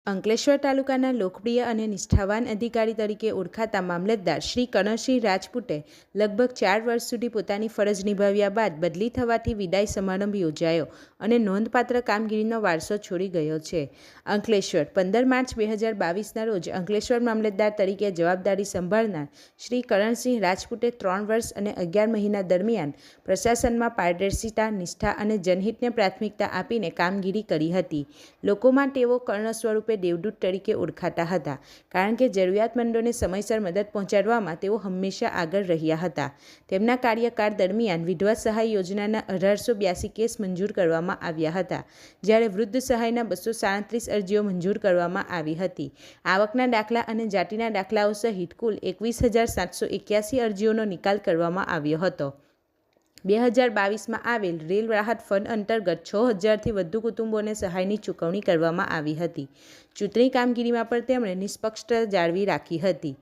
અંકલેશ્વર તાલુકાના લોકપ્રિય અને નિષ્ઠાવાન અધિકારી તરીકે ઓળખાતા મામલતદાર શ્રી કણસિંહ રાજપૂતે લગભગ 4 વર્ષ સુધી પોતાની ફરજ નિભાવ્યા બાદ બદલી થવાથી વિદાય સમારંભ યોજાયો અને નોંધપાત્ર કામગીરીનો વારસો છોડી ગયો છે. અંકલેશ્વર 15 માર્ચ 2022ના રોજ અંકલેશ્વર મામલતદાર તરીકે જવાબદારી સંભાળનાર શ્રી કણસિંહ રાજપૂતે 3 વર્ષ અને 11 મહિના દરમિયાન પ્રશાસનમાં પારદર્શિતા, નિષ્ઠા અને જનહિતને પ્રાથમિકતા આપીને કામગીરી કરી હતી. લોકોમાં તેઓ કર્ણ સ્વરૂપે દેવદૂત તરીકે ઓળખાતા હતા, કારણ કે જરૂરિયાતમંદોને સમયસર મદદ પહોંચાડવામાં તેઓ હંમેશા આગળ રહ્યા હતા. તેમના કાર્યકાળ દરમિયાન વિધવા સહાય યોજનાના 1882 કેસ મંજૂર કરવામાં આવ્યા હતા, જ્યારે વૃદ્ધ સહાયના 237 અરજીઓ મંજૂર કરવામાં આવી હતી. આવકના દાખલા અને જાતિના દાખલાઓ સહિત કુલ 21,781 અરજીઓનો નિકાલ કરવામાં આવ્યો હતો. 2022માં આવેલ રેલ રાહત ફંડ અંતર્ગત 6,000થી વધુ કુટુંબોને સહાયની ચૂકવણી કરવામાં આવી હતી. ચૂંટણી કામગીરીમાં પણ તેમણે નિષ્પક્ષતા જાળવી રાખી હતી.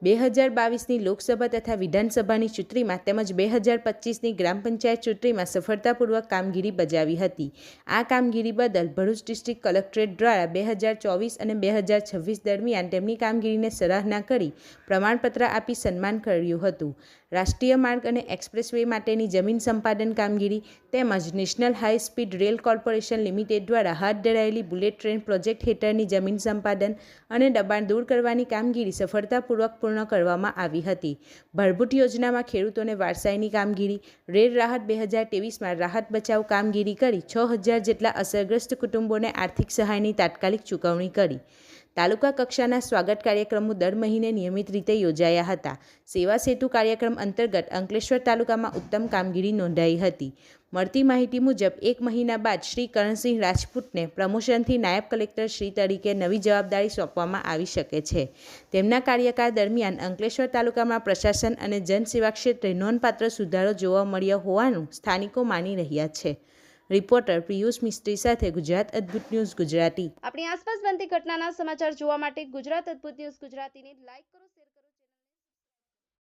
2022ની લોકસભા તથા વિધાનસભાની ચૂંટણીમાં તેમજ 2025ની ગ્રામ પંચાયત ચૂંટણીમાં સફળતાપૂર્વક કામગીરી બજાવી હતી. આ કામગીરી બદલ ભરૂચ ડિસ્ટ્રિક્ટ કલેક્ટરેટ દ્વારા 2024 અને 2026 દરમિયાન તેમની કામગીરીને સરાહના કરી પ્રમાણપત્ર આપી સન્માન કર્યું હતું. રાષ્ટ્રીય માર્ગ અને એક્સપ્રેસવે માટેની જમીન સંપાદન કામગીરી તેમજ national high speed rail corporation limited દ્વારા હાથ ધરાયેલી બુલેટ ટ્રેન પ્રોજેક્ટ હેઠળની જમીન સંપાદન અને દબાણ દૂર કરવાની કામગીરી સફળતાપૂર્વક પૂર્ણ કરવામાં આવી હતી. ભરભૂટ યોજનામાં ખેડૂતોને વારસાઈની કામગીરી, રેલ રાહત 2023માં રાહત બચાવ કામગીરી કરી 6,000 જેટલા અસરગ્રસ્ત કુટુંબોને આર્થિક સહાયની તાત્કાલિક ચૂકવણી કરી. તાલુકા કક્ષાના સ્વાગત કાર્યક્રમો દર મહિને નિયમિત રીતે યોજાયા હતા. સેવા સેતુ કાર્યક્રમ અંતર્ગત અંકલેશ્વર તાલુકામાં ઉત્તમ કામગીરી નોંધાઈ હતી. મળતી માહિતી મુજબ 1 મહિના બાદ શ્રી કરણસિંહ રાજપૂતને પ્રમોશનથી નાયબ કલેક્ટર શ્રી તરીકે નવી જવાબદારી સોંપવામાં આવી શકે છે. તેમના કાર્યકાળ દરમિયાન અંકલેશ્વર તાલુકામાં પ્રશાસન અને જનસેવા ક્ષેત્રે નોંધપાત્ર સુધારો જોવા મળ્યો હોવાનું સ્થાનિકો માની રહ્યા છે. રિપોર્ટર પિયુષ મિસ્ત્રી સાથે ગુજરાત અદ્ભુત ન્યૂઝ ગુજરાતી. આપણી આસપાસ બનતી ઘટનાના સમાચાર જોવા માટે ગુજરાત અદ્ભુત ન્યૂઝ ગુજરાતીને લાઈક કરો.